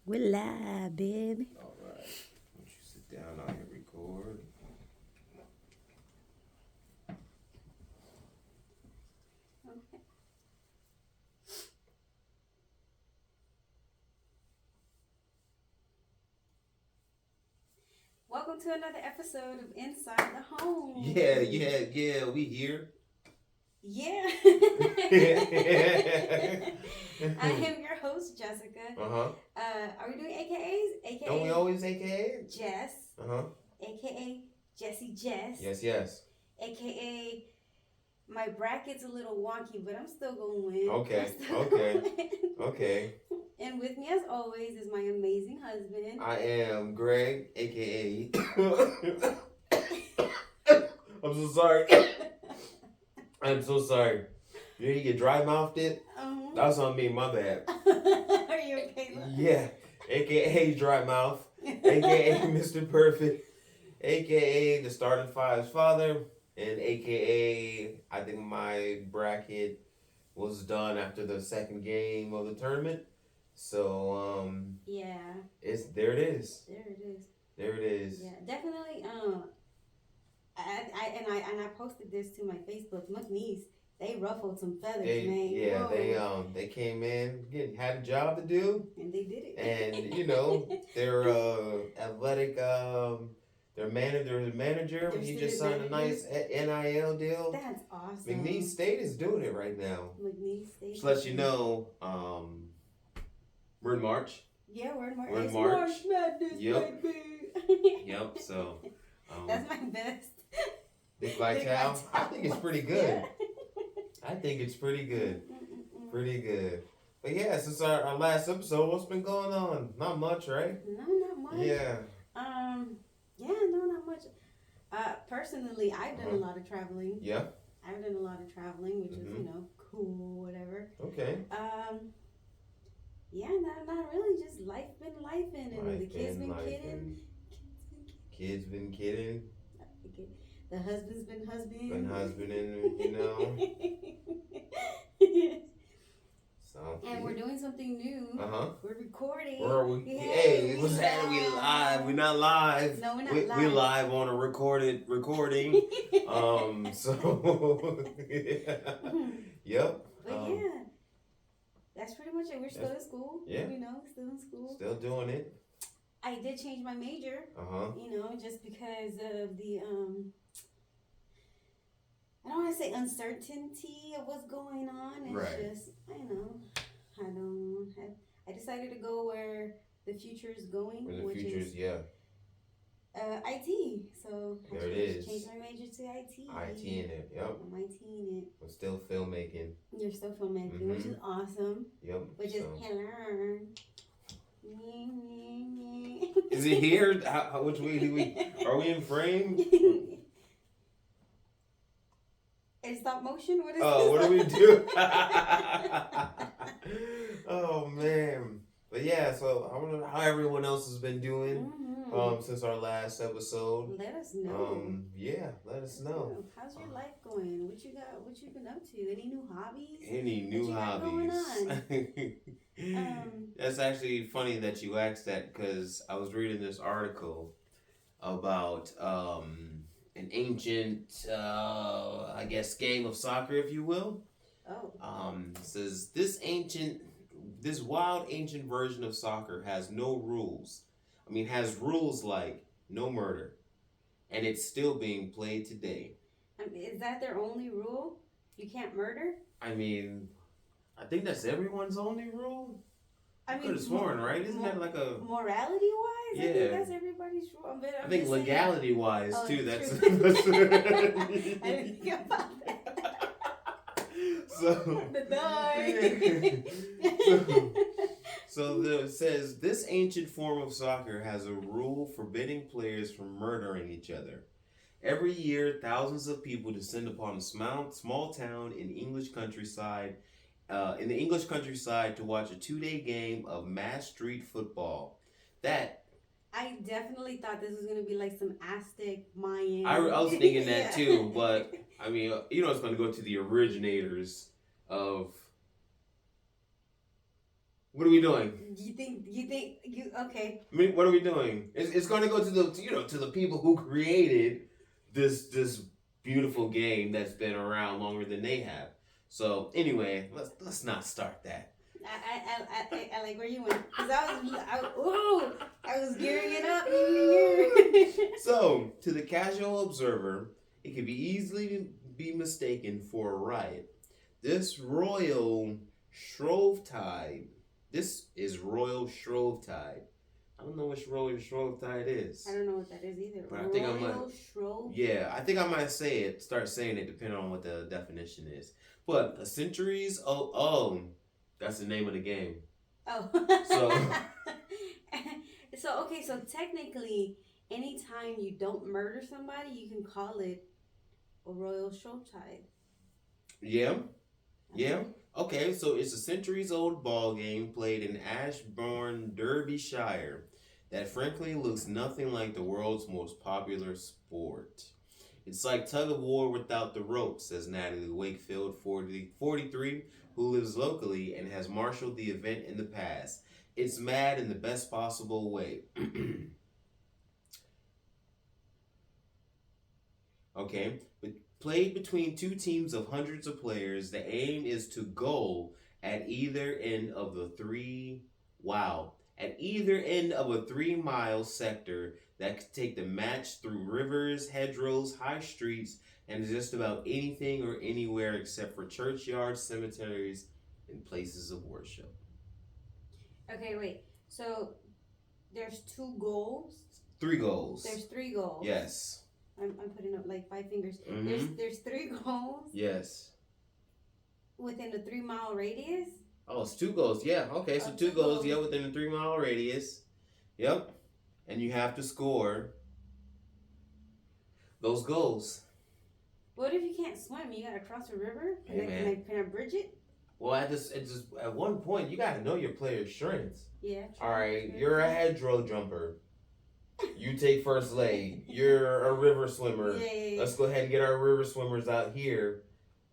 We're live, baby. All right. Once you sit down, I'll hit record. Okay. Welcome to another episode of Inside the Home. Yeah. We here. Yeah. I am your host, Jessica. Are we doing AKAs? AKA Don't we always AKA? Jess. AKA Jessie Jess. Yes. AKA my bracket's a little wonky, but I'm still going to win. Okay. And with me, as always, is my amazing husband. I am Greg, AKA. I'm so sorry. I'm so sorry. You get dry mouthed it? That's on me, my bad. Are you okay? Yeah. AKA dry mouth. AKA Mr. Perfect. AKA the starting five's father. And AKA I think my bracket was done after the second game of the tournament. So yeah. There it is. There it is. Yeah, definitely. I posted this to my Facebook. McNeese, they ruffled some feathers, man. Yeah, they came in, had a job to do, and they did it. And their athletic their manager, he just signed a nice NIL deal. That's awesome. McNeese State is doing it right now. McNeese State. Just let you know, we're in March. Yeah, we're in March. We're in March. Madness, yep. baby. Yep. So. That's my best. Big Vital. I think it's pretty good. I think it's pretty good. Pretty good. But yeah, since our last episode, what's been going on? Not much, right? No, not much. Yeah. No, not much. Personally, I've done a lot of traveling. Yeah. I've done a lot of traveling, which is, cool, whatever. Okay. Yeah, not really. Just life been lifing, and the kids been kidding. Kids been kidding. The husband's been husbanding. So. And we're doing something new. We're recording. Hey, what's that? We live. We're not live. No, we're not live. We're live on a recording. So. Yep. But yeah. That's pretty much it. We're still in school. Yeah. Still in school. Still doing it. I did change my major. Just because of the I don't want to say uncertainty of what's going on. It's just I decided to go where the future is going. IT. So there it is. Changed my major to IT. IT in it. Yep. I'm IT in it. I'm still filmmaking. You're still filmmaking, which is awesome. Yep. Which is hello. Is it here? Which way do we? Are we in frame? In stop motion? What is what do we do? Oh man! But yeah, so I don't know how everyone else has been doing since our last episode. Let us know. Yeah, let us know. How's your life going? What you got? What you been up to? Any new hobbies? Any new hobbies? Going on? That's actually funny that you asked that because I was reading this article about an ancient, I guess, game of soccer, if you will. Oh. It says this wild ancient version of soccer has no rules. Has rules like no murder, and it's still being played today. Is that their only rule? You can't murder? I think that's everyone's only rule. I could have sworn, right? Isn't that like a morality-wise? Yeah. I think that's everybody's rule. I think legality-wise too. That's. I didn't think about that. So. So it says this ancient form of soccer has a rule forbidding players from murdering each other. Every year, thousands of people descend upon a small town in the English countryside to watch a 2-day game of mass street football. I definitely thought this was going to be like some Aztec Mayan. I was thinking that too, but it's going to go to the originators of What are we doing? You okay? I mean, what are we doing? It's going to go to the to the people who created this beautiful game that's been around longer than they have. So anyway, let's not start that. I like where you went because I was gearing it up. So to the casual observer, it could be easily be mistaken for a riot. This Royal Shrovetide. This is Royal Shrovetide. I don't know which Royal Shrovetide is. I don't know what that is either. But I think I might. Shrove? Yeah, I think I might start saying it depending on what the definition is. But a centuries that's the name of the game. Oh. So technically, anytime you don't murder somebody, you can call it a Royal Shrovetide. Yeah. Yeah. Okay, so it's a centuries-old ball game played in Ashbourne, Derbyshire, that frankly looks nothing like the world's most popular sport. It's like tug of war without the rope, says Natalie Wakefield, 43, who lives locally and has marshaled the event in the past. It's mad in the best possible way. Okay, but played between two teams of hundreds of players, the aim is to goal at either end of a 3-mile sector that could take the match through rivers, hedgerows, high streets, and just about anything or anywhere except for churchyards, cemeteries, and places of worship. Okay, wait. So there's 2 goals? 3 goals. There's 3 goals. Yes. I'm putting up like 5 fingers. Mm-hmm. There's 3 goals. Yes. Within a 3-mile radius. Oh, it's 2 goals. Yeah. Okay. So 2 goals. Yeah, within a 3-mile radius. Yep. And you have to score those goals. What if you can't swim? You gotta cross a river. Hey, can I bridge it? Well, at one point you gotta know your player's strengths. Yeah. All right. You're a hedgerow jumper. You take first leg. You're a river swimmer. Yeah. Let's go ahead and get our river swimmers out here,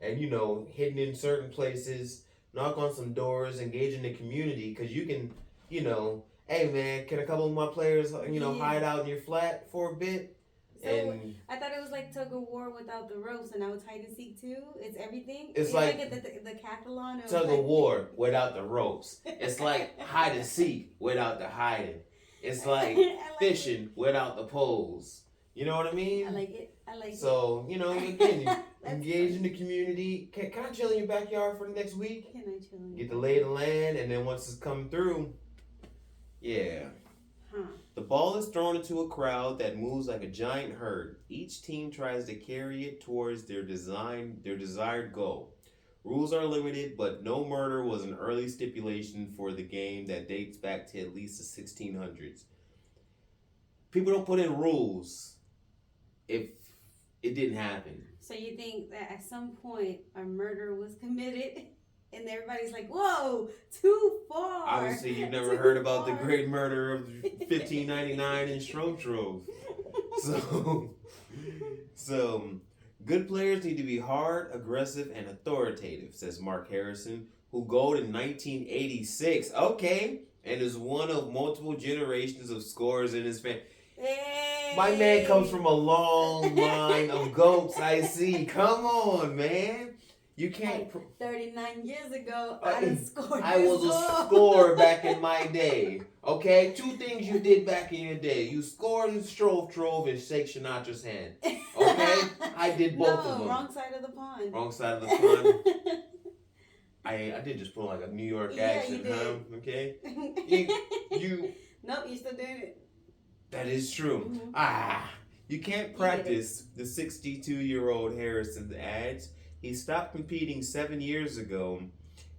and hidden in certain places. Knock on some doors, engage in the community, because you can, hey man, can a couple of my players, hide out in your flat for a bit? So and I thought it was like tug of war without the ropes, and now it's hide and seek too. It's everything. It's like the decathlon. Tug of war without the ropes. It's like hide and seek without the hiding. It's like fishing without the poles. You know what I mean? I like it. So, again, you engage in the community. Can I chill in your backyard for the next week? Can I chill in Get the lay of the land, and then once it's come through, yeah. Huh. The ball is thrown into a crowd that moves like a giant herd. Each team tries to carry it towards their desired goal. Rules are limited, but no murder was an early stipulation for the game that dates back to at least the 1600s. People don't put in rules if it didn't happen. So you think that at some point a murder was committed and everybody's like, whoa, too far. Obviously, you've never heard about the great murder of 1599 in Shrovetide. So, good players need to be hard, aggressive, and authoritative, says Mark Harrison, who goaled in 1986. Okay, and is one of multiple generations of scorers in his family. Hey. My man comes from a long line of goats, I see. Come on, man. You can't. 39 years ago, I done scored. I was a scorer back in my day. Okay? 2 things you did back in your day. You scored in Trove and shake Sinatra's hand. Okay? I did both of them. Wrong side of the pond. Wrong side of the pond. I did just put on like a New York accent, huh? Okay? You. Nope, you still doing it. That is true. Mm-hmm. You can't practice, the 62-year-old Harrison adds. He stopped competing 7 years ago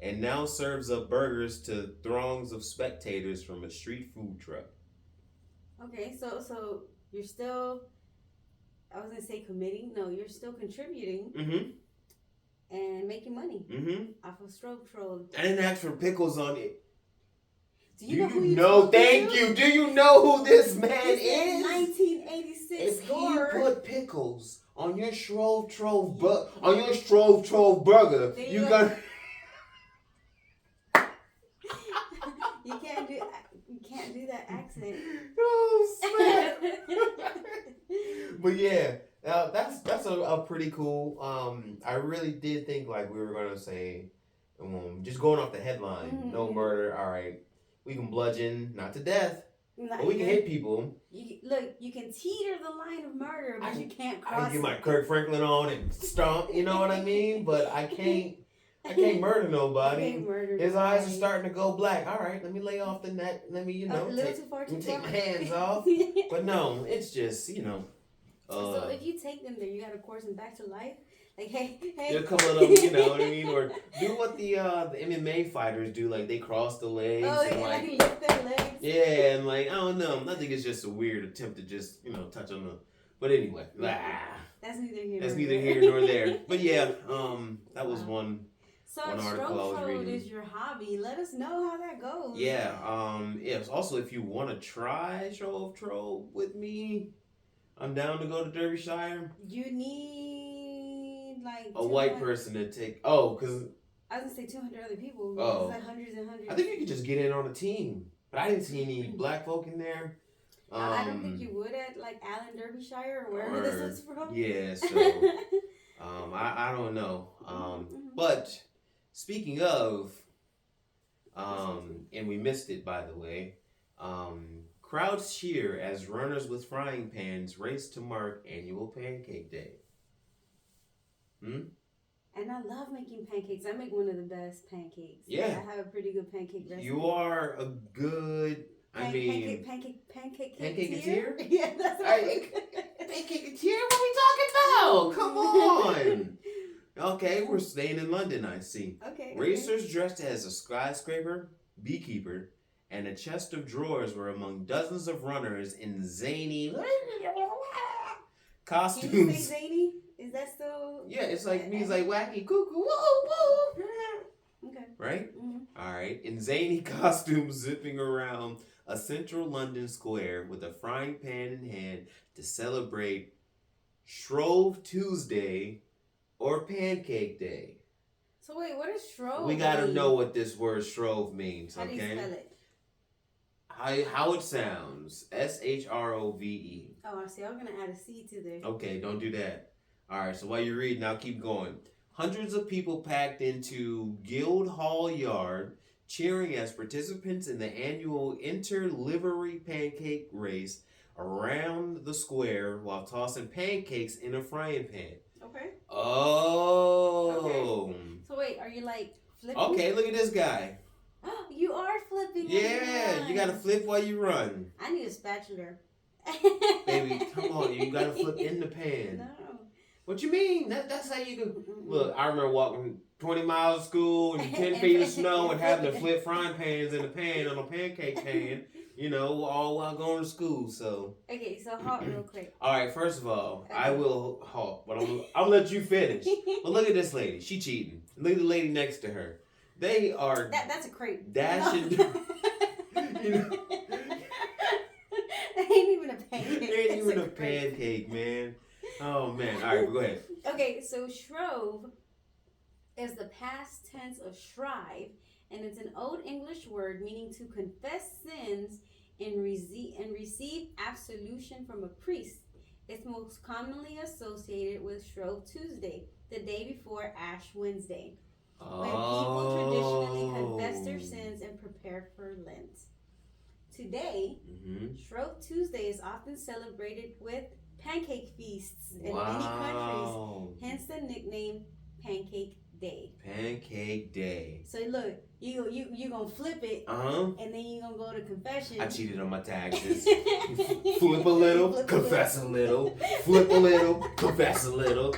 and now serves up burgers to throngs of spectators from a street food truck. Okay, so you're still, I was going to say committing. No, you're still contributing and making money off of Stroke Troll. I didn't ask for pickles on it. Do you know? Thank you. Do you know who this man is? 1986 If score. he put pickles on your Shrove Trove burger, you gonna. it. Oh, snap. But yeah, that's a pretty cool. I really did think like we were gonna say, just going off the headline, no murder. All right, we can bludgeon, not to death, but we can hit people. You can teeter the line of murder, but you can't cross. I can get my Kirk Franklin on and stomp. You know what I mean? But I can't murder nobody. You can't murder His nobody. eyes are starting to go black. All right, let me lay off the net. Let me, take my hands off. But no, it's just, so if you take them there, you gotta course them back to life. Like, hey. A couple of them, you know what I mean? Or do what the MMA fighters do, like they cross the legs. Oh, and, yeah, like lift their legs. Yeah, and like, I don't know. I think it's just a weird attempt to just, touch on the. But anyway, that's neither here. That's neither here nor there. But yeah, that was one. So one if article I was reading. is your hobby, let us know how that goes. Yeah. Also, if you want to try Shrove Trove with me, I'm down to go to Derbyshire. You need like a white person to take. Oh, because I was gonna say 200 other people. Oh, it's like hundreds and hundreds. I think you could just get in on a team, but I didn't see any black folk in there. I don't think you would at like Allen, Derbyshire, or wherever this is from. Yeah, so I don't know. But speaking of, and we missed it by the way. Crowds cheer as runners with frying pans race to mark annual Pancake Day. And I love making pancakes. I make one of the best pancakes. Yeah. I have a pretty good pancake recipe. You are a good, Pancaketeer? Yeah, that's right. Pancaketeer? What are we talking about? Come on. Okay, we're staying in London, I see. Okay. Racers dressed as a skyscraper, beekeeper, and a chest of drawers were among dozens of runners in zany costumes. Can you say zany? Is that still? Yeah, it's like means like wacky, cuckoo, woo, woo. Okay. Right? All right. In zany costumes, zipping around a central London square with a frying pan in hand to celebrate Shrove Tuesday or Pancake Day. So wait, what is Shrove? We gotta know what this word Shrove means. How do you spell it? How it sounds. SHROVE. Oh, I see. I was gonna add a C to there. Okay, don't do that. All right. So while you're reading, I'll keep going. Hundreds of people packed into Guildhall Yard, cheering as participants in the annual inter-livery pancake race around the square while tossing pancakes in a frying pan. Okay. Oh. Okay. So wait, are you like flipping? Okay, look at this guy. You are flipping. Yeah, you gotta flip while you run. I need a spatula. Baby, come on, you gotta flip in the pan. No. What you mean? That's how you can. Look, I remember walking 20 miles to school and 10 feet of snow and having to flip frying pans in the pan on a pancake pan, all while going to school, so. Okay, so halt real quick. All right, first of all, I will halt, but I'll let you finish. But look at this lady. She cheating. Look at the lady next to her. They are. That's a crepe. Dashing. It ain't even a pancake. It ain't even a pancake, man. Oh, man. All right, go ahead. Okay, so Shrove is the past tense of shrive, and it's an Old English word meaning to confess sins and receive absolution from a priest. It's most commonly associated with Shrove Tuesday, the day before Ash Wednesday, when people traditionally confess their sins and prepare for Lent. Today, Shrove Tuesday is often celebrated with pancake feasts in many countries, hence the nickname Pancake Day. Pancake Day. So look, you gonna flip it, and then you gonna go to confession. I cheated on my taxes. Flip a little, confess a little. Flip a little, confess a little.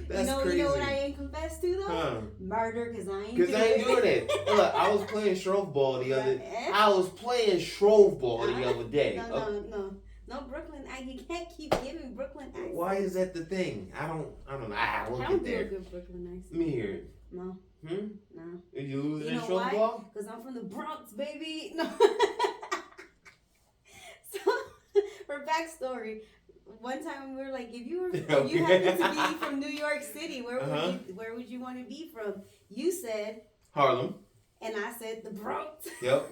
That's crazy. You know what I ain't confessed to though? Murder, cause I ain't doing it. Look, I was playing Shrove Ball the other. I was playing Shrove Ball the other day. No, Brooklyn. You can't keep giving Brooklyn accents. Why is that the thing? I don't know. I don't do a good Brooklyn accent. Let me hear it. No. No. Did you lose in Shrove Ball? Because I'm from the Bronx, baby. No. So, for backstory, one time we were like, if you happen to be from New York City, where would you want to be from? You said Harlem. And I said the Bronx. Yep.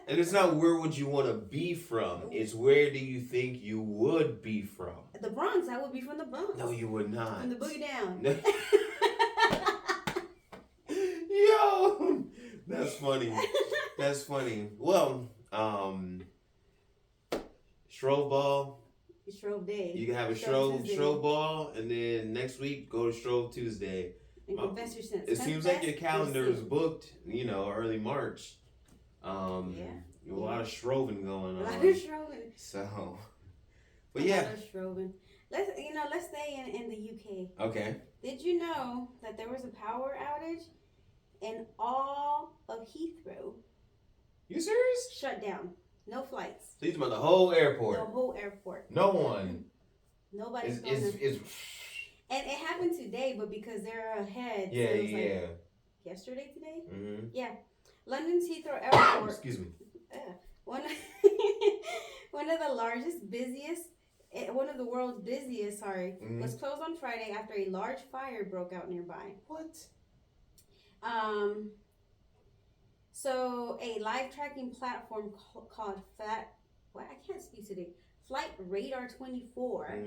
And it's not where would you want to be from. It's where do you think you would be from. The Bronx. I would be from the Bronx. No, you would not. From the boogie down. Yo, that's funny. That's funny. Well, Shrove Ball. Shrove Day. You can have a Shrove Ball, and then next week go to Shrove Tuesday. And confess your sins. It seems like your calendar is booked. Early March. A lot of Shroving going on. A lot of Shroving. So, but yeah. A lot of Shroving. Let's stay in the UK. Okay. Did you know that there was a power outage in all of Heathrow? You serious? Shut down. No flights. So you talking about the whole airport? The whole airport. No one. Nobody's going to... And it happened today, but because they're ahead. Yeah, so it was yeah. Like yesterday, today? Mm-hmm. Yeah. London's Heathrow Airport. Excuse me. One of the world's busiest, was closed on Friday after a large fire broke out nearby. What? So a live tracking platform called Flight Radar 24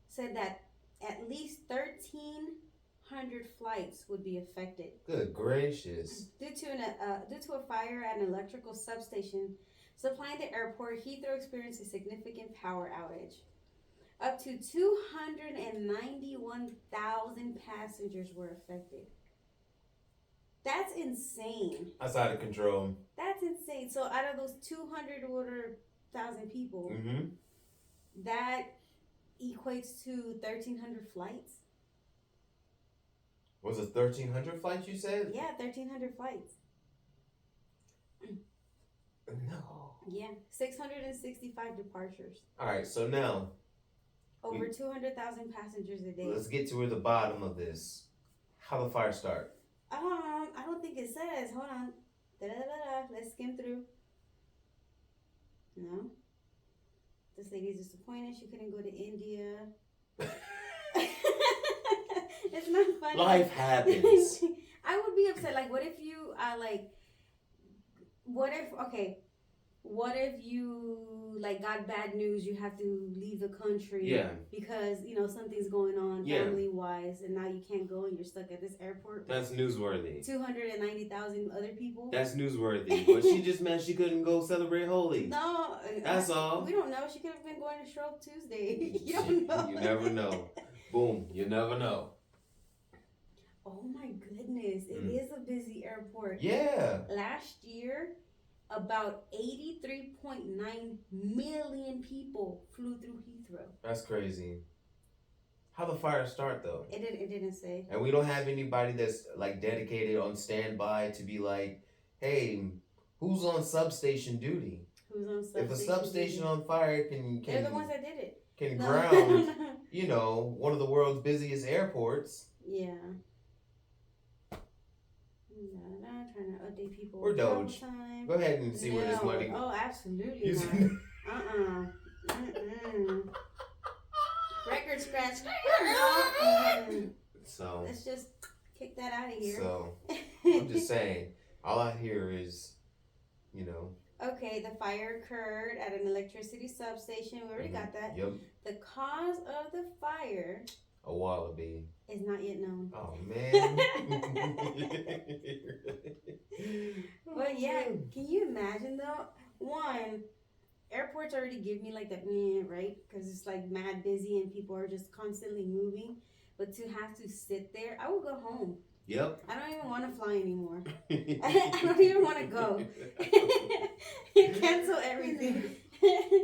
said that at least 1,300 flights would be affected. Good gracious! Due to a fire at an electrical substation supplying the airport, Heathrow experienced a significant power outage. Up to 291,000 passengers were affected. That's insane. That's out of control. That's insane. So out of those 200,000 people, that equates to 1,300 flights. Was it 1,300 flights you said? Yeah, 1,300 flights. No. Yeah, 665 departures. All right, so now. Over 200,000 passengers a day. Let's get to the bottom of this. How the fire start? I don't think it says. Hold on. Let's skim through. No. This lady's disappointed. She couldn't go to India. It's not funny. Life happens. I would be upset. Like, what if you what if you got bad news, you have to leave the country because something's going on family wise, and now you can't go and you're stuck at this airport. That's newsworthy. 290,000 other people. That's newsworthy. But she just meant she couldn't go celebrate Holy. No, that's all. We don't know. She could have been going to Shrove Tuesday. You don't know. You never know. Boom. You never know. Oh my goodness! It is a busy airport. Yeah. Last year, about 83.9 million people flew through Heathrow. That's crazy. How the fire start though? It didn't say. And we don't have anybody that's dedicated on standby to be like, hey, who's on substation duty? Who's on substation? If a substation on fire they're the ones that did it. Can ground, one of the world's busiest airports. Yeah. Trying to update people. Or Doge. Time. Go ahead and see where this money goes. Oh, absolutely not. Record scratch. So let's just kick that out of here. So I'm just saying, all I hear is, Okay, the fire occurred at an electricity substation. We already got that. Yep. The cause of the fire. A wallaby. Is not yet known. Oh man. But yeah, can you imagine though? One, airports already give me that right? Because it's mad busy and people are just constantly moving. But to have to sit there, I will go home. Yep. I don't even want to fly anymore. I don't even want to go. Cancel everything.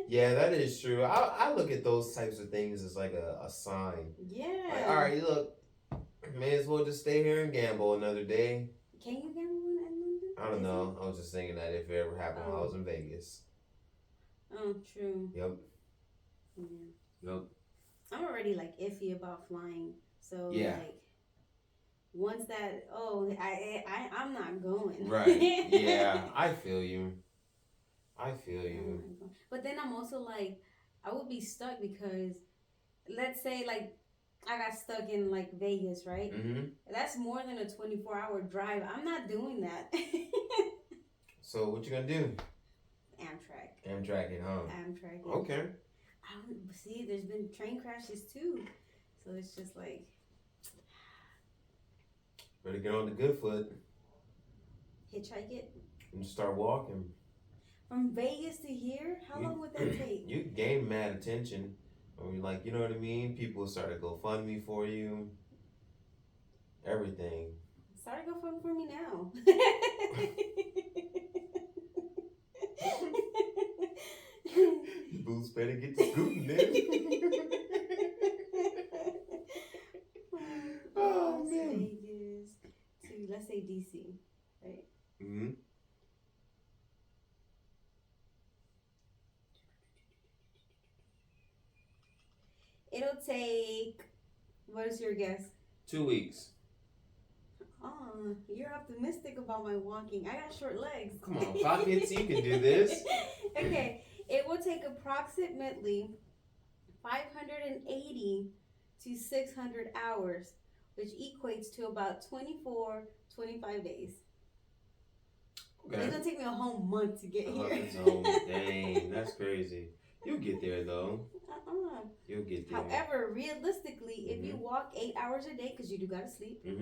Yeah, that is true. I look at those types of things as a sign. Yeah. All right, look, may as well just stay here and gamble another day. Can you gamble in London? I don't know. I was just thinking that if it ever happened while I was in Vegas. Oh, true. Yep. Yeah. Yep. I'm already iffy about flying. So once that I'm not going. Right. Yeah, I feel you. But then I'm also I would be stuck because let's say I got stuck in Vegas, right? Mm-hmm. That's more than a 24-hour drive. I'm not doing that. So what you gonna do? Amtrak it, huh? Amtrak it. Okay. See, there's been train crashes too, so it's just like Better get on the good foot hitchhike it and start walking. from Vegas to here. How long would that take? You gain mad attention. I mean, like, you know what I mean? People start to GoFundMe for you. Everything. Sorry, go for me now. You boots better get to scooting then. Oh, Las man. Vegas to, let's say, DC, right? Mm-hmm. It'll take, what is your guess? 2 weeks. Oh, you're optimistic about my walking. I got short legs. Come on, pockets, you can do this. Okay, it will take approximately 580 to 600 hours, which equates to about 25 days. Okay. It's gonna take me a whole month to get here. Dang, that's crazy. You'll get there though. You'll get there. However, realistically, if you walk 8 hours a day, because you do gotta sleep. You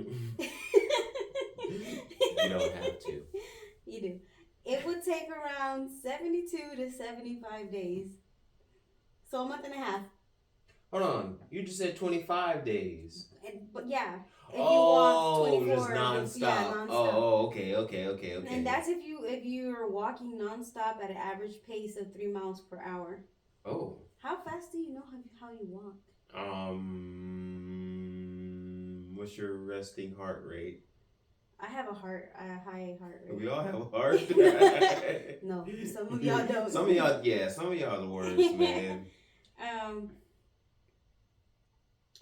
don't have to. You do. It would take around 72 to 75 days. So a month and a half. Hold on. You just said 25 days. But yeah. If you walk 24, just nonstop. Yeah, nonstop. Oh, okay. And that's if you're walking nonstop at an average pace of 3 miles per hour. Oh. How fast do you know how you walk? What's your resting heart rate? I have a high heart rate. We all have a heart. No, some of y'all don't. Some of y'all are the worst, man.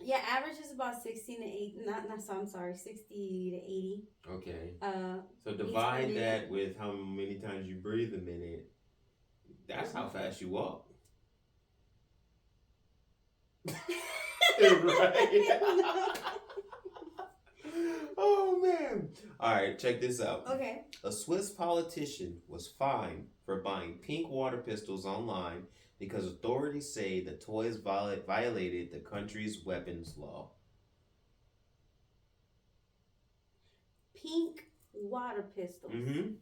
Yeah, average is about 60 to 80. I'm sorry, 60 to 80. Okay. So divide that with how many times you breathe a minute. That's how fast you walk. Right. Oh man. Alright, check this out. Okay. A Swiss politician was fined for buying pink water pistols online because authorities say the toys violated the country's weapons law. Pink water pistols. Mm-hmm.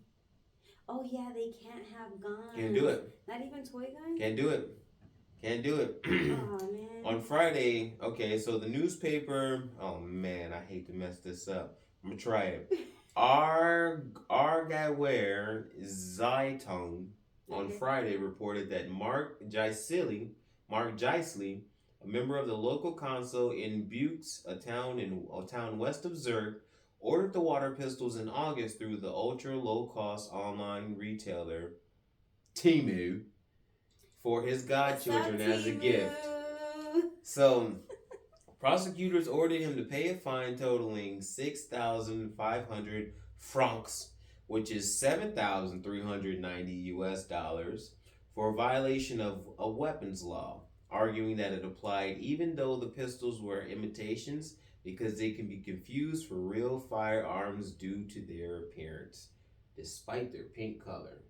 Oh yeah, they can't have guns. Can't do it. Not even toy guns? Can't do it. Can't do it. Oh man. On Friday, okay, so the newspaper, oh man, I hate to mess this up. I'm gonna try it. Argauer Zeitung on Friday reported that Mark Geisley, a member of the local council in Buttes, a town west of Zurich, ordered the water pistols in August through the ultra low cost online retailer Temu for his godchildren as a gift. So, prosecutors ordered him to pay a fine totaling 6,500 francs, which is $7,390 for a violation of a weapons law, arguing that it applied even though the pistols were imitations because they can be confused for real firearms due to their appearance, despite their pink color.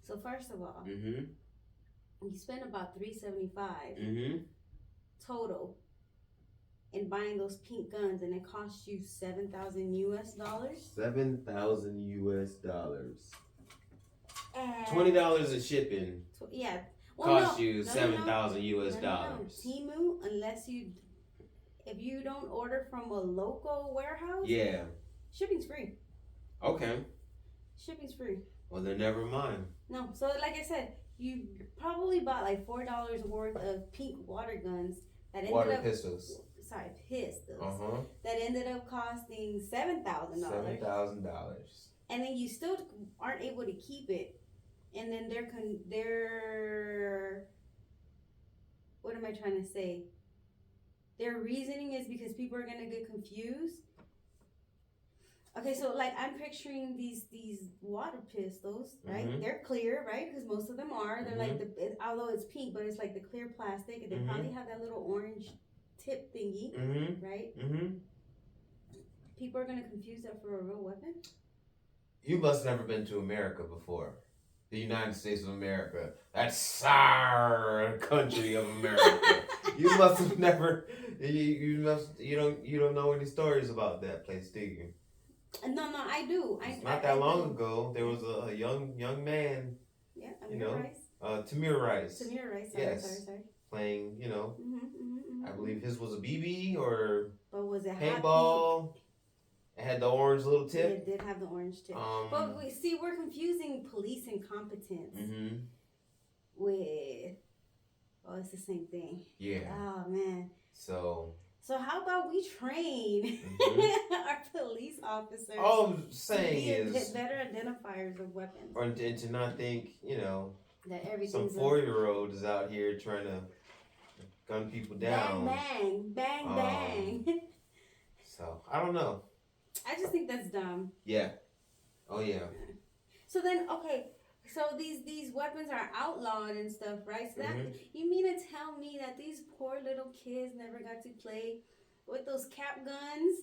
So first of all, Mm-hmm. you spend about $375 Mm-hmm. total in buying those pink guns, and it costs you $7,000 US. $7,000. And $20 in shipping. Yeah. Cost you $7,000 US. Temu, if you don't order from a local warehouse, Yeah. shipping's free. Okay. Shipping's free. Well, then never mind. No, so like I said, you probably bought like $4 worth of pink water guns that ended pistols. Sorry, pistols. Uh-huh. That ended up costing $7,000. $7,000. And then you still aren't able to keep it. And then their what am I trying to say? Their reasoning is because people are gonna get confused. Okay, so like I'm picturing these water pistols, right? Mm-hmm. They're clear, right? Because most of them are. They're like although it's pink, but it's like the clear plastic, and they probably have that little orange tip thingy, right? Mm-hmm. People are gonna confuse that for a real weapon. You must have never been to America before. The United States of America. That sour country of America. You must have never. You don't know any stories about that place, do you? No, I do. It's I, not I that long do. ago. There Yeah, was a young man, yeah. you Amir know, Rice. Tamir Rice. Samir Rice. Yes, Sorry. playing. I Mm-hmm. believe his was a BB or But was it hot pink? paintball. It had the orange little Yeah, tip. it did have the orange tip. But Um. we see we're confusing police incompetence Mhm. with it's the same thing. Yeah. Oh man. So. So how about we train Mhm. our police officers All I'm to saying be is, better identifiers of weapons? or and to not think, That some everything's a 4-year-old is out here trying to gun people bang down. bang bang Um. bang. So I don't know. I just think that's dumb. Yeah. Oh yeah. So then, okay, so these weapons are outlawed and stuff, right? So that Mhm. you mean to tell me that these poor little kids never got to play with those cap guns?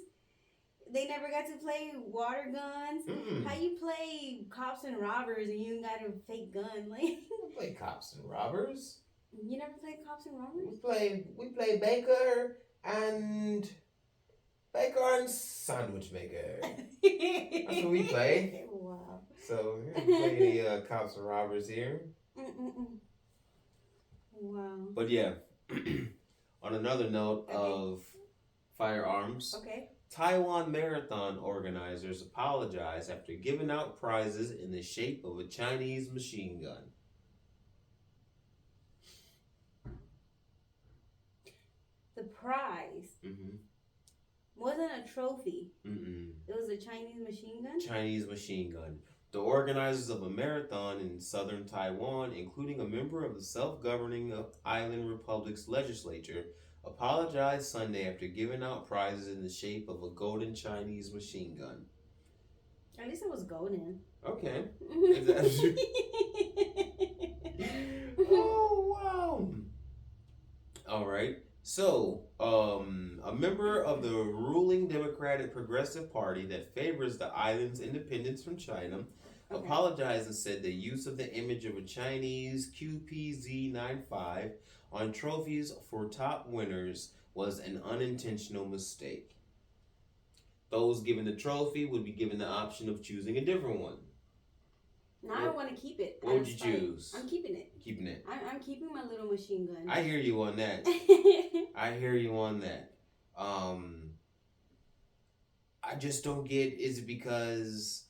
They never got to play water guns. Mm-mm. How you play cops and robbers and you got a fake gun? Like We play cops and robbers. you never played cops and robbers? We play Baker and sandwich maker. That's what we play. Wow. So we don't play any cops and robbers here. Mm-mm-mm. Wow. But yeah, on another note Okay. of firearms, Okay. Taiwan marathon organizers apologize after giving out prizes in the shape of a Chinese machine gun. The prize Mm-hmm. wasn't a trophy. Mm-mm. It was a Chinese machine gun. Chinese machine gun. The organizers of a marathon in southern Taiwan, including a member of the self-governing island republic's legislature, apologized Sunday after giving out prizes in the shape of a golden Chinese machine gun. At least it was golden. Okay. Oh, wow. All right. So, a member of the ruling Democratic Progressive Party that favors the island's independence from China apologized and said the use of the image of a Chinese QPZ-95 on trophies for top winners was an unintentional mistake. Those given the trophy would be given the option of choosing a different one. No, I want to keep it. What would you choose? I'm keeping it. Keeping it. I'm keeping my little machine gun. I hear you on that. I hear you on that. I just don't get, is it because,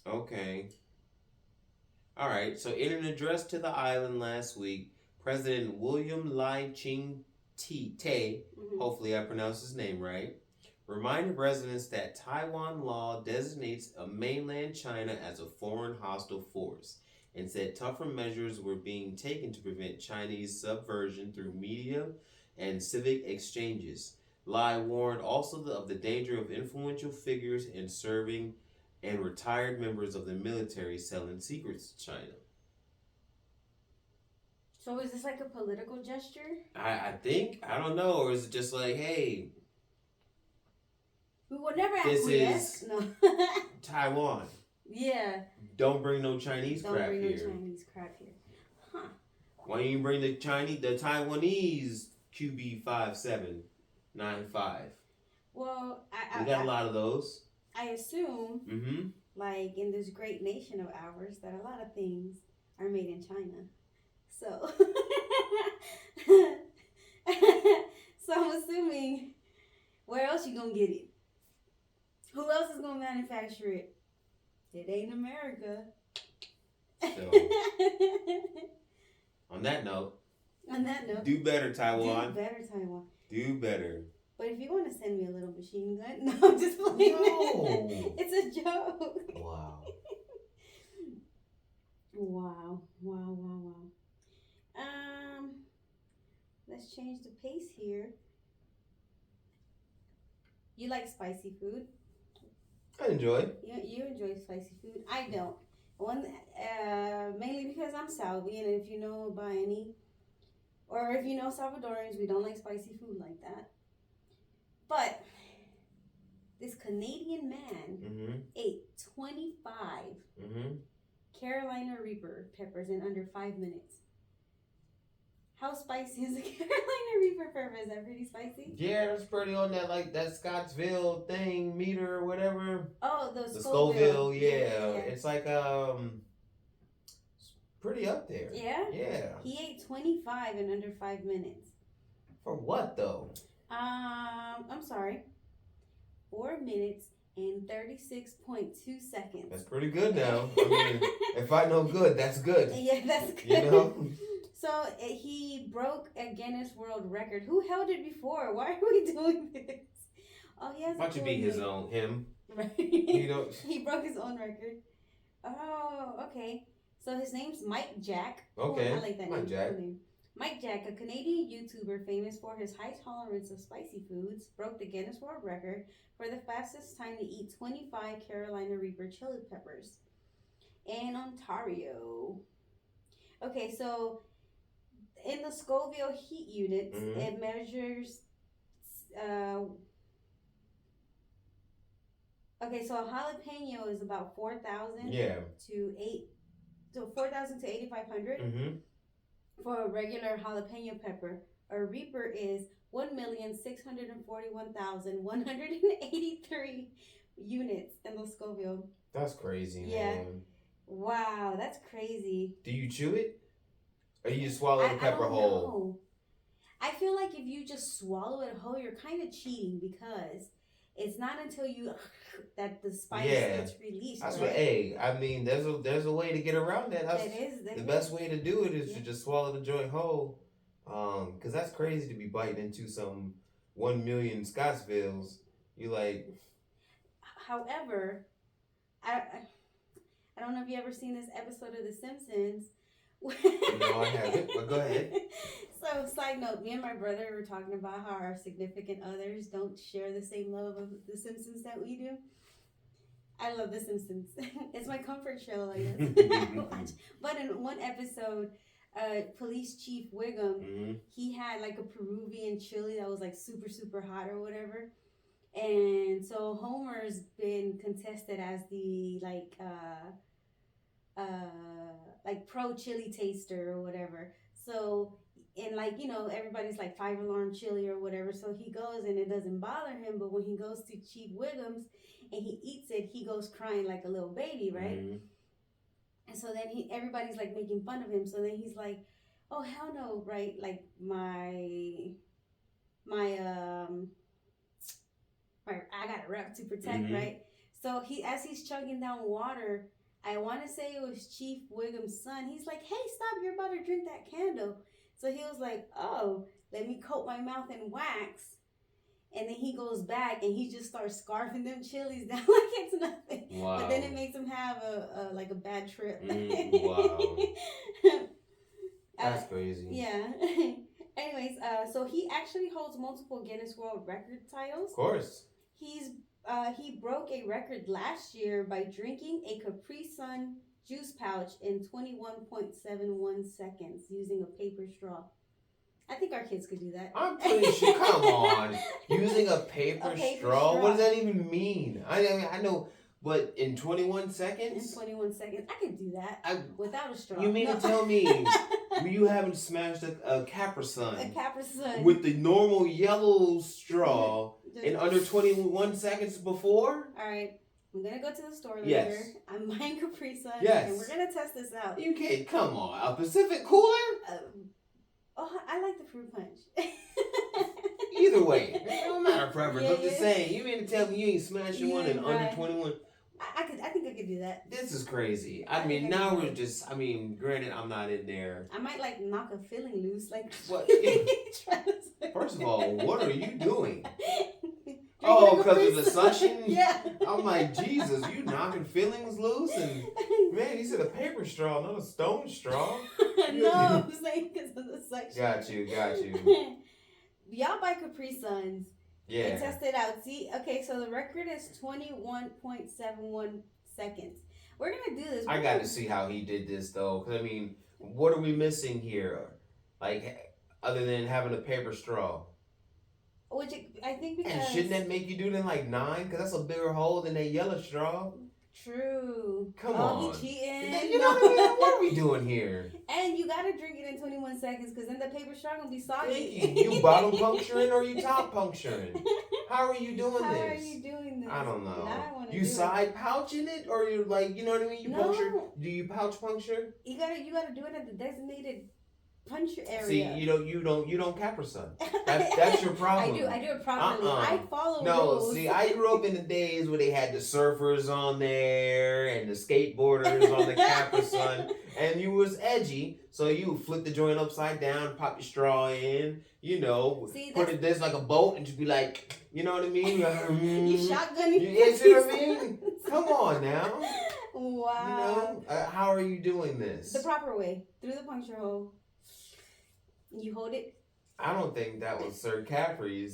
okay. All right, so in an address to the island last week, President William Lai Ching-te, hopefully I pronounced his name right, reminded residents that Taiwan law designates a mainland China as a foreign hostile force and said tougher measures were being taken to prevent Chinese subversion through media and civic exchanges. Lai warned also of the danger of influential figures in serving and retired members of the military selling secrets to China. So is this like a political gesture? I think, I don't know, or is it just like, hey, we would never this acquiesce. is No. Taiwan. Yeah. Don't bring no Chinese Don't crap bring here. no Chinese crap here. Huh. Why don't you bring the Taiwanese QB5795? Well, We got a lot of those. I assume, Mm-hmm. like in this great nation of ours, that a lot of things are made in China. So, so I'm assuming, where else you gonna get it? Who else is gonna manufacture it? It ain't America. So, on that note, do better, Taiwan. Do better, Taiwan. Do better. But if you want to send me a little machine gun, no, I'm just playing. No. It's a joke. Wow. Wow. Let's change the pace here. You like spicy food? I enjoy. You enjoy spicy food. I don't. Mainly because I'm Salvian, and if you know about any, or if you know Salvadorians, we don't like spicy food like that. But this Canadian man Mm-hmm. ate 25 Mm-hmm. Carolina Reaper peppers in under 5 minutes. How spicy is a Carolina Reaper pepper? Is that pretty spicy? Yeah, it's pretty on that like that Scottsville thing, meter or whatever. Oh, The Scoville. Scoville, yeah. Yeah. It's like it's pretty up there. Yeah? Yeah. He ate 25 in under 5 minutes. For what though? I'm sorry. 4 minutes and 36.2 seconds. That's pretty good now. I mean, if I know good, that's good. Yeah, that's good. You know? So he broke a Guinness World Record. Who held it before? Why are we doing this? Oh, he has. Why don't you be his own him? Right. You know. He broke his own record. Oh, okay. So his name's Mike Jack. Okay. Oh, I like that Mike name. Jack. Cool name. Mike Jack, a Canadian YouTuber famous for his high tolerance of spicy foods, broke the Guinness World Record for the fastest time to eat 25 Carolina Reaper chili peppers in Ontario. Okay, so in the Scoville heat units, it measures. Okay, so a jalapeno is about 4,000 to 4,000 to 8,500 for a regular jalapeno pepper. A Reaper is 1,641,183 units in the Scoville. That's crazy, Yeah. man. Wow, that's crazy. Do you chew it? Or you just swallow the pepper whole? Know. I feel like if you just swallow it whole, you're kind of cheating because it's not until you that the spice gets released. That's right? what. Hey, I mean, there's a way to get around that. That's the best way to do it is to just swallow the joint whole. Cause that's crazy to be biting into some 1 million Scottsvilles. You like. However, I don't know if you ever seen this episode of The Simpsons. No, I haven't. But go ahead. So, side note, me and my brother were talking about how our significant others don't share the same love of The Simpsons that we do. I love The Simpsons. It's my comfort show, I guess. But in one episode, Police Chief Wiggum, he had like a Peruvian chili that was like super, super hot or whatever. And so Homer's been contested as the like pro chili taster or whatever. So, and like, you know, everybody's like 5-alarm chili or whatever. So he goes and it doesn't bother him. But when he goes to Chief Wiggum's and he eats it, he goes crying like a little baby, right? And so then everybody's like making fun of him. So then he's like, oh, hell no, right? Like I got a rep to protect, right? So as he's chugging down water, I want to say it was Chief Wiggum's son. He's like, hey, stop, you're about to drink that candle. So he was like, oh, let me coat my mouth in wax. And then he goes back and he just starts scarfing them chilies down like it's nothing. Wow. But then it makes him have a bad trip. Wow. That's crazy. Yeah. Anyways, so he actually holds multiple Guinness World Record titles. Of course. He broke a record last year by drinking a Capri Sun juice pouch in 21.71 seconds using a paper straw. I think our kids could do that. I'm pretty sure. Come on, using a paper straw. What does that even mean? I know, but in 21 seconds. In 21 seconds, I could do that without a straw. You mean to tell me you haven't smashed a Capri Sun? A Capri Sun with the normal yellow straw in under 21 seconds before? All right. I'm going to go to the store later. Yes. I'm buying Capri Sun. Yes. And we're going to test this out. You can't. Come on. A Pacific Cooler? I like the fruit punch. Either way. It don't matter preference. Yeah, I'm just saying. You mean to tell me you ain't smashing one in under 21? I think I could do that. This is crazy. I mean, now we're just, granted, I'm not in there. I might like knock a filling loose. Like, what? First of all, what are you doing? Oh, because of the suction? Yeah. I'm like, Jesus, you knocking fillings loose? And man, he said a paper straw, not a stone straw. No, I'm saying because of the suction. Got you. Y'all buy Capri Suns. Yeah. And test it out. See, okay, so the record is 21.71 seconds. We're going to do this. I got to see how he did this, though. Because, what are we missing here? Like, other than having a paper straw? I think because And shouldn't that make you do it in like 9? Because that's a bigger hole than that yellow straw. true. Come Oh, on. he cheating. You know what I mean? What are we doing here? And you gotta drink it in 21 seconds because then the paper straw gonna be soggy. You bottom puncturing or you top puncturing? How are you doing How this? are you doing this? I don't know. Now I wanna You do side pouching it or you like, you know what I mean? You No. puncture. Do you pouch puncture? You gotta do it at the designated puncher area. See, you don't Capra Sun. That's your problem. I do it properly. I follow rules. See, I grew up in the days where they had the surfers on there and the skateboarders on the Capra Sun, and you was edgy, so you flip the joint upside down, pop your straw in, See, put it this like a boat, and just be like, you know what I mean? You shotgunning. You see what I mean? Come on now. Wow. How are you doing this? The proper way, through the puncture hole. You hold it. I don't think that was Sir Capri's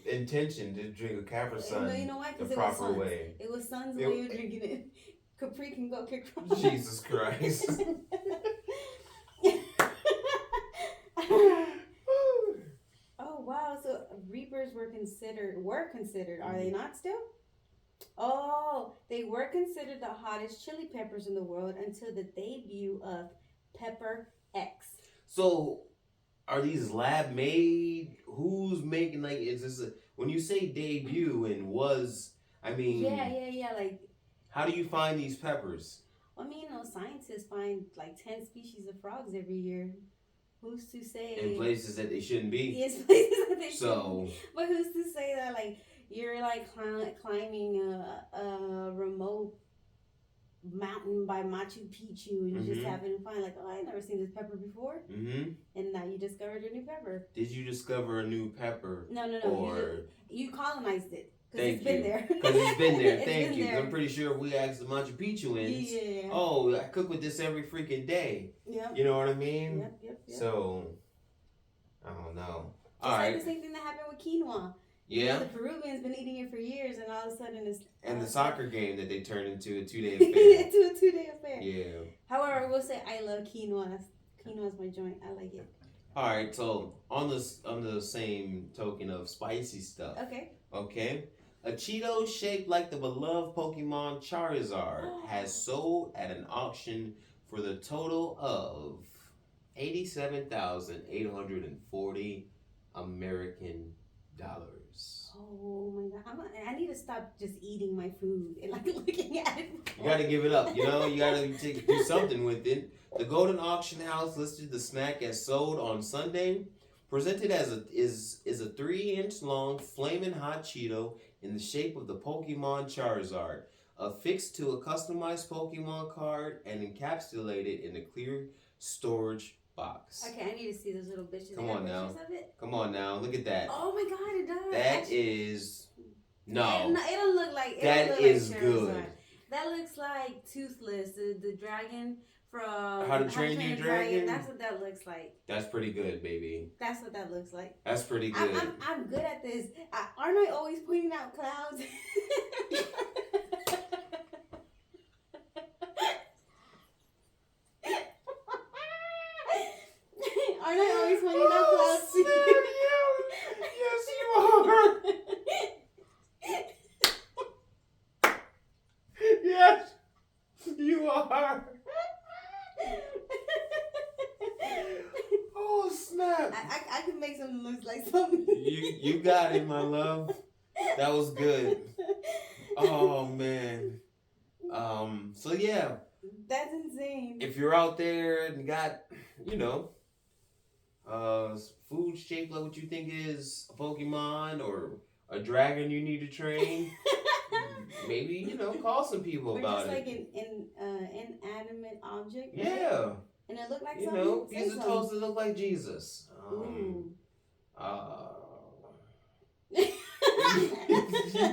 intention to drink a Capri Sun No, you know why? the Because proper way. It was Sun's way of drinking it. Capri can go kick rocks. Jesus Christ. Oh wow! So reapers were considered. Are they not still? Oh, they were considered the hottest chili peppers in the world until the debut of Pepper X. So, are these lab made? Who's making is this when you say debut and was? I mean, Yeah. Like, how do you find these peppers? I mean, scientists find like 10 species of frogs every year. Who's to say? In places that they shouldn't be. Yes, places that they So, shouldn't. But who's to say that you're climbing a remote mountain by Machu Picchu and you just happen to find I never seen this pepper before, and now you discovered a new pepper. Did you discover a new pepper? No. Or you colonized it because it's been there. Because it's been there. It's Thank been you. there. I'm pretty sure if we asked the Machu Picchuans, Yeah. oh, I cook with this every freaking day. Yep. You know what I mean? Yep. So, I don't know. It's like the same thing that happened with quinoa. Yeah. The Peruvians been eating it for years, and all of a sudden it's and the soccer game that they turned into a 2-day affair. to a 2-day affair. Yeah. However, I will say I love quinoa. Quinoa is my joint. I like it. All right. So on the same token of spicy stuff. Okay. A Cheeto shaped like the beloved Pokemon Charizard has sold at an auction for the total of $87,840 American dollars. Oh my god! I need to stop just eating my food and looking at it. You gotta give it up. You gotta do something with it. The Golden Auction House listed the snack as sold on Sunday. Presented as a 3-inch long flaming hot Cheeto in the shape of the Pokemon Charizard, affixed to a customized Pokemon card and encapsulated in a clear storage box. Okay, I need to see those little bitches. Come on now. Come on now. Look at that. Oh my god, it does. That is no. It don't look like. That is good. That looks like Toothless, the dragon from How to Train Your Dragon. That's what that looks like. That's pretty good, baby. That's what that looks like. That's pretty good. I'm good at this. Aren't I always pointing out clouds? Aren't I always pointing out clouds? Yes, you are. Yes, you are. Oh snap! I can make something look like something. You got it, my love. That was good. Oh man. So yeah. That's insane. If you're out there and got, food shaped like what you think is a Pokemon or a dragon you need to train, maybe, call some people about just it. Like an inanimate object. Right? Yeah. And it looked like something. Piece of toast that look like Jesus. You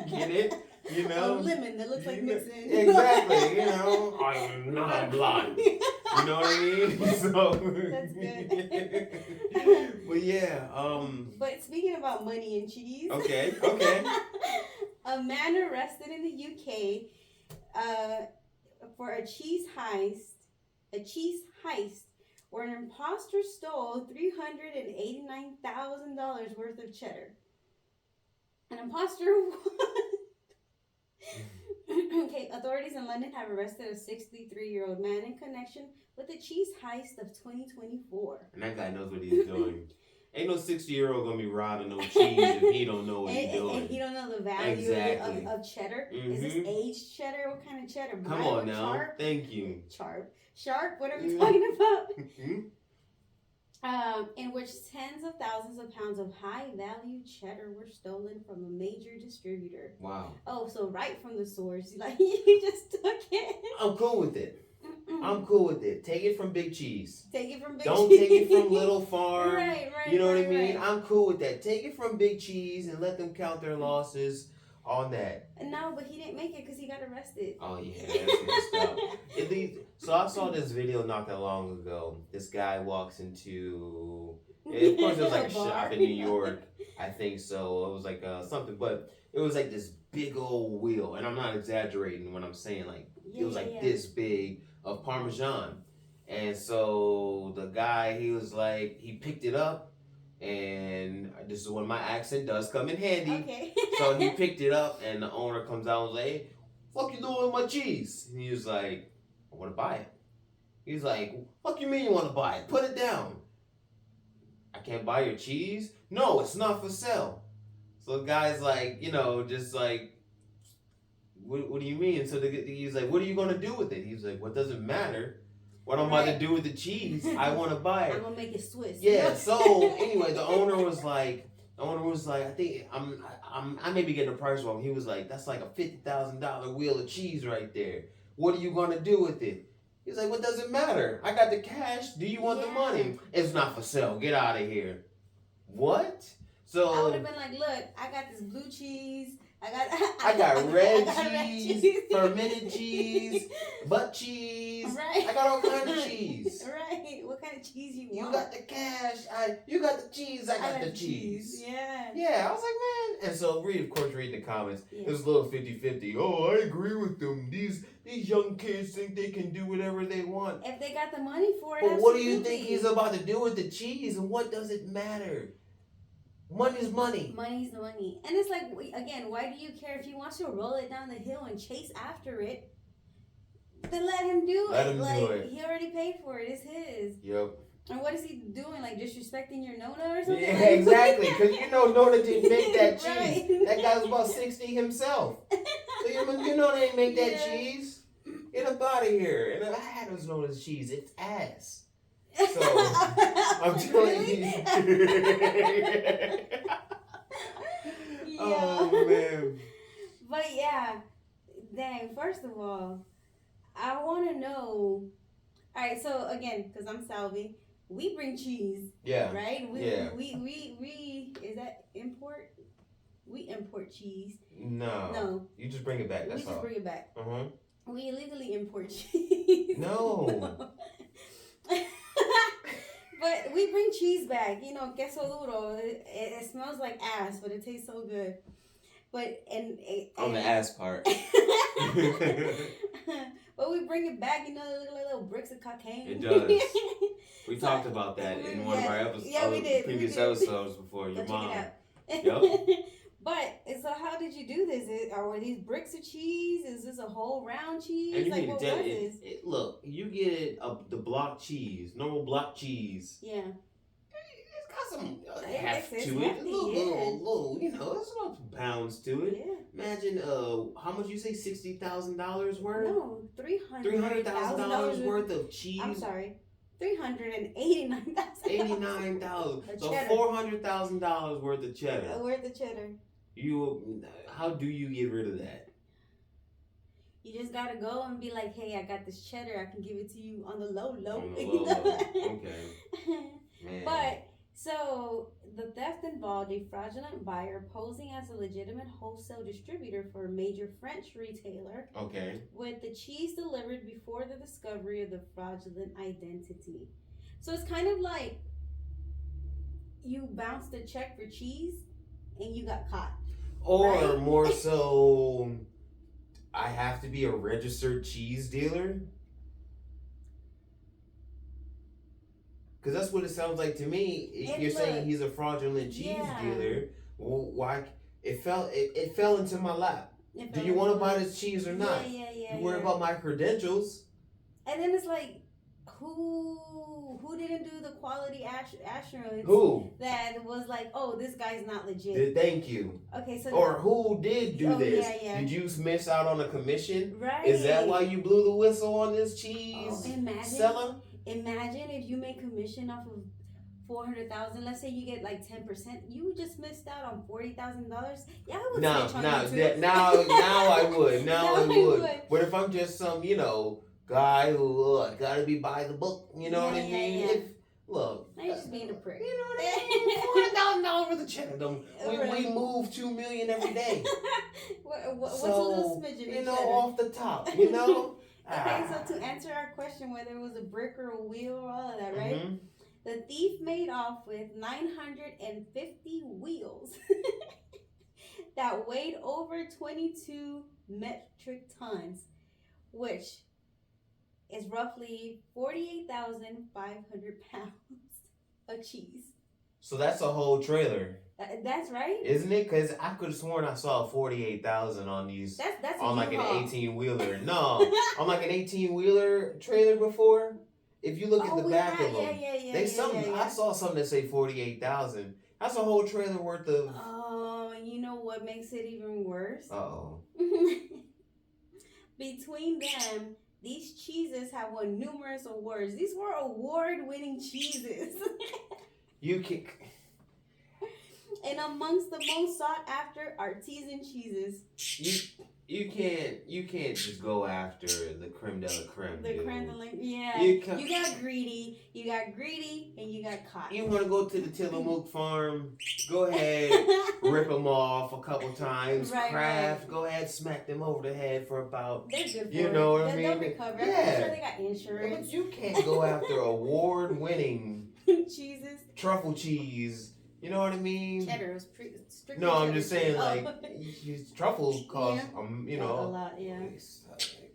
get it? A lemon that looks like mixing. Exactly. I'm not blind. You know what I mean? So that's good. But yeah. But speaking about money and cheese. Okay. A man arrested in the UK for a cheese heist where an imposter stole $389,000 worth of cheddar. An imposter. Okay, authorities in London have arrested a 63-year-old man in connection with the cheese heist of 2024. And that guy knows what he's doing. Ain't no 60-year-old gonna be robbing no cheese if he don't know what he's doing. And he don't know the value Exactly. of cheddar. Is this aged cheddar? What kind of cheddar? Come Mild on now. Sharp? Thank you. Sharp? What are we talking about? In which tens of thousands of pounds of high-value cheddar were stolen from a major distributor. Wow. Oh, so right from the source. Like, you just took it. I'm cool with it. I'm cool with it. Take it from Big Cheese. Take it from Big Don't Cheese. take it from Little Farm. Right. You know what I mean? Right. I'm cool with that. Take it from Big Cheese and let them count their losses on that. No, but he didn't make it because he got arrested. Oh, yeah. That's messed up. So I saw this video not that long ago. This guy walks into... Of course, it was like a shop in New York. I think so. It was like something, but it was like this big old wheel. And I'm not exaggerating when I'm saying like, it was like this big of Parmesan. And so the guy, he was like, he picked it up. And this is when my accent does come in handy. Okay. So he picked it up and the owner comes out and was like, hey, fuck you doing with my cheese? And he was like, I want to buy it. He's like, fuck you mean you want to buy it? Put it down. I can't buy your cheese? No, it's not for sale. So the guy's like, just like, what do you mean? So he's like, what are you going to do with it? He's like, what does it matter? What I'm about to do with the cheese? I want to buy it. I'm going to make it Swiss. Yeah, so anyway, the owner was like, I think I may be getting the price wrong. He was like, that's like a $50,000 wheel of cheese right there. What are you going to do with it? He's like, what does it matter? I got the cash. Do you want the money? It's not for sale. Get out of here. What? So I would have been like, look, I got this blue cheese. I got red cheese, fermented cheese, butt cheese. Right. I got all kinds of cheese. Right. What kind of cheese you want? You got the cash. You got the cheese. I got the cheese. Yeah. Yeah, I was like, man. And so, of course, reading the comments, it was a little 50-50. Oh, I agree with them. These young kids think they can do whatever they want. If they got the money for it, but absolutely. what do you think he's about to do with the cheese? And what does it matter? Money's money. Money's money. And it's like, again, why do you care if he wants to roll it down the hill and chase after it? Then let him do Let it. him like, do it. He already paid for it. It's his. Yep. And what is he doing? Like disrespecting your Nona or something? Yeah, exactly. Because Nona didn't make that cheese. Right. That guy was about 60 himself. So you know they didn't make that cheese. Get up out of here. And I had those Nona's cheese. It's ass. So I'm telling you. Oh man. But yeah, dang. First of all, I want to know. All right, so again, because I'm Salvi, we bring cheese. Yeah. Right. We is that import? We import cheese. No. You just bring it back. That's all. We just bring it back. We illegally import cheese. No. But we bring cheese back, queso duro. It smells like ass, but it tastes so good. But on the ass part. But we bring it back, they look like little bricks of cocaine. It does. We talked about that in one of our episodes, previous episodes before. Your mom. Check it out. Yep. But so how did you do this? Were these bricks of cheese? Is this a whole round cheese? And you like need what to was tell this? Look, you get the block cheese, normal block cheese. Yeah. It's got some heft it's to it. hefty, Little, there's some pounds to it. Yeah. Imagine, how much you say, $60,000 worth? No, $300,000 worth of cheese. I'm sorry. $389,000. $89,000. So $400,000 worth of cheddar. Worth of cheddar. How do you get rid of that? You just gotta go and be like, hey, I got this cheddar. I can give it to you on the low. On the low. Okay. Man. But so the theft involved a fraudulent buyer posing as a legitimate wholesale distributor for a major French retailer. Okay. With the cheese delivered before the discovery of the fraudulent identity. So it's kind of like you bounced a check for cheese and you got caught. Or right? more so, I have to be a registered cheese dealer. Because that's what it sounds like to me. And You're look, saying he's a fraudulent cheese yeah. dealer. Well, why? It fell into my lap. Do you want to buy this cheese or not? Yeah. You worry about my credentials. And then it's like, who didn't do the quality assurance? Who? That was like, oh, this guy's not legit. Thank you. Okay, so or who did do this? Yeah. Did you miss out on a commission? Right. Is that why you blew the whistle on this cheese seller? Imagine if you make commission off of 400,000. Let's say you get like 10%. You just missed out on $40,000. Yeah, I would snitch on you too. Now I would. Now I would. But if I'm just some, guy who gotta be by the book, you know what I mean? Yeah. Look, now you're just being a prick. You know what I mean? $400,000 for the cheddar. We move $2 million every day. What's a little smidgen? Off the top, Okay, so to answer our question, whether it was a brick or a wheel or all of that, right? Mm-hmm. The thief made off with 950 wheels that weighed over 22 metric tons, which is roughly 48,500 pounds of cheese. So that's a whole trailer. That's right. Isn't it? Because I could have sworn I saw 48,000 on these. That's on like an 18-wheeler. No, on like an 18-wheeler trailer before. If you look at the back of them, I saw something that say 48,000. That's a whole trailer worth of. Oh, you know what makes it even worse? Uh-oh. Between them, these cheeses have won numerous awards. These were award-winning cheeses. You can. And amongst the most sought-after artisan cheeses. You can't just go after the creme de la creme. The creme de la yeah. You got greedy, and you got caught. You want to go to the Tillamook farm? Go ahead, rip them off a couple times. Craft, go ahead, smack them over the head for about. They're good for you know what I mean? They'll recover. I'm sure they got insurance. But you can't go after award-winning cheeses, truffle cheese. You know what I mean? Cheddar is strictly. No, I'm just saying, truffles cost, a lot, yeah.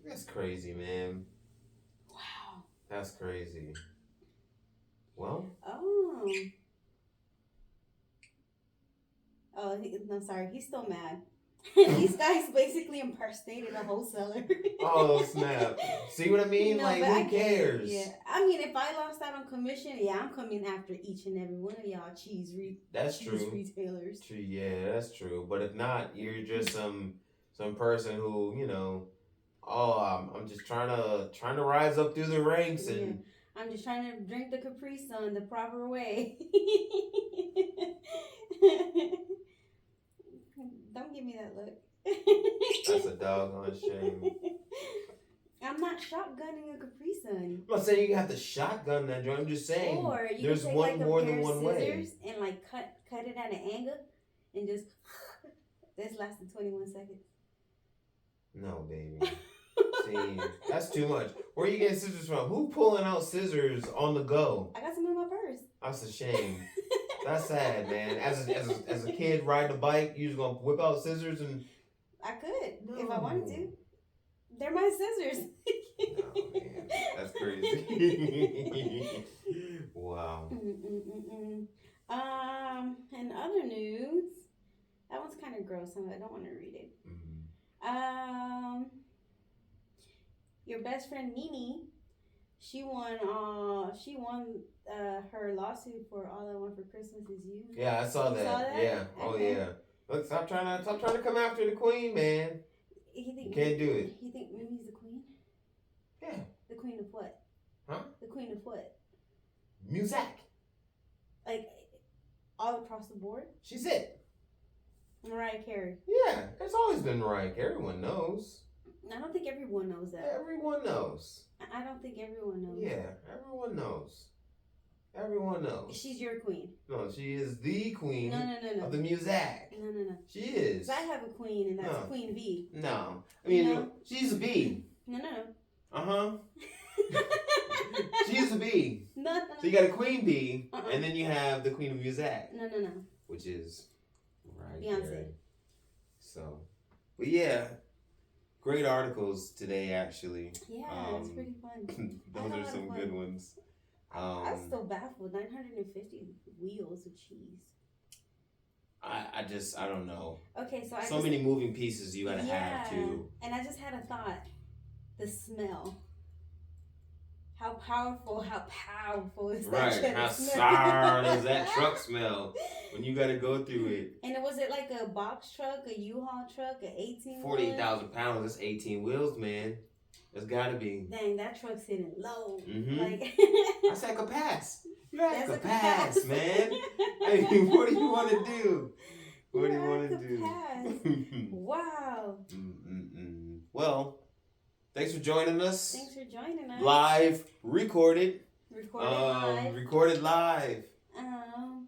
That's crazy, man. Wow. That's crazy. Well. No, sorry. He's still mad. These guys basically impersonated a wholesaler. Oh, snap. See what I mean? No, who cares? Yeah. I mean, if I lost out on commission, I'm coming after each and every one of y'all cheese retailers. True, yeah, that's true. But if not, you're just some person who, I'm just trying to rise up through the ranks and I'm just trying to drink the Capri Sun the proper way. Don't give me that look. That's a doggone shame. I'm not shotgunning a Capri Sun. I'm not saying you have to shotgun that joint. I'm just saying or you there's can take more than one way. And cut it at an angle and just this lasted 21 seconds. No, baby. See, that's too much. Where are you getting scissors from? Who pulling out scissors on the go? I got some in my purse. That's a shame. That's sad, man. As a kid riding a bike, you just gonna whip out scissors and. I could if I wanted to. They're my scissors. No, man, that's crazy. Wow. In other news, that one's kind of gross. I don't want to read it. Mm-hmm. Your best friend Mimi, she won her lawsuit for All I Want for Christmas Is You. Yeah, I saw that. Yeah. Oh yeah. Look, stop trying to come after the queen, man. You can't do it. You think Mimi's the queen? Yeah. The queen of what? Huh? The queen of what? Music. Like all across the board? She's it. Mariah Carey. Yeah, it's always been Mariah Carey. Everyone knows. I don't think everyone knows that. Everyone knows. I don't think everyone knows. Yeah, everyone knows. Everyone knows. She's your queen. No, she is the queen no. of the music. No. She is. I have a queen, and that's Queen Bee. No. I mean, she's a bee. No. Uh-huh. She's a bee. No. So you got a queen bee, and then you have the queen of music. No. Which is Beyonce. Carey. So, but yeah, great articles today, actually. Yeah, it's pretty fun. Those are some good ones. I'm still baffled. 950 wheels of cheese. I don't know. Okay, so many moving pieces you gotta have too. And I just had a thought. The smell. How powerful is that? Right, how sour does that truck smell when you gotta go through it? And was it like a box truck, a U-Haul truck, an 18? 48,000 pounds. That's 18 wheels, man. That's gotta be. Dang, that truck's hitting low. Mm-hmm. Like that's like a pass. You're at the pass, man. I mean, what do you want to do? What do you want to do? Wow. Well, thanks for joining us. Thanks for joining us. Live, recorded. Recorded live. And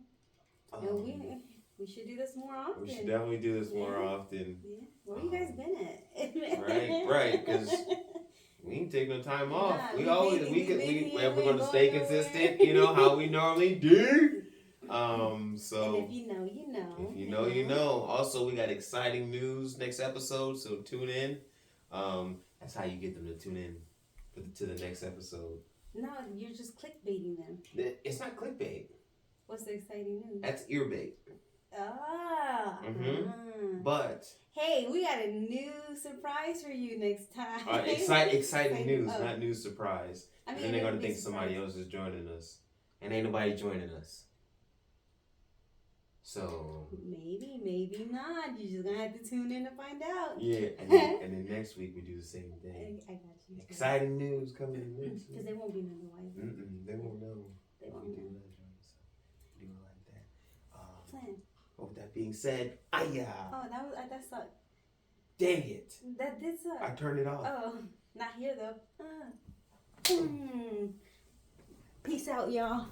we should do this more often. We should definitely do this more often. Yeah. Where you guys been at? right, because we ain't taking no time off. Nah, we're we're gonna stay consistent. You know how we normally do. So and if you know, you know. If you know, you know. Also, we got exciting news next episode, so tune in. That's how you get them to tune in to the next episode. No, you're just clickbaiting them. It's not clickbait. What's the exciting news? That's earbait. Ah. But hey, we got a new surprise for you next time. Exciting news, not news surprise. I mean, then they're gonna think somebody else is joining us, and ain't nobody joining us. So maybe not. You're just gonna have to tune in to find out. Yeah, and then next week we do the same thing. I got you. Exciting news coming in next week. Because they won't be none the wiser. They won't know. They won't know. Do it like that. Plan. With that being said, Oh, that sucked. Dang it! That did suck. I turned it off. Oh, not here though. Peace out, y'all.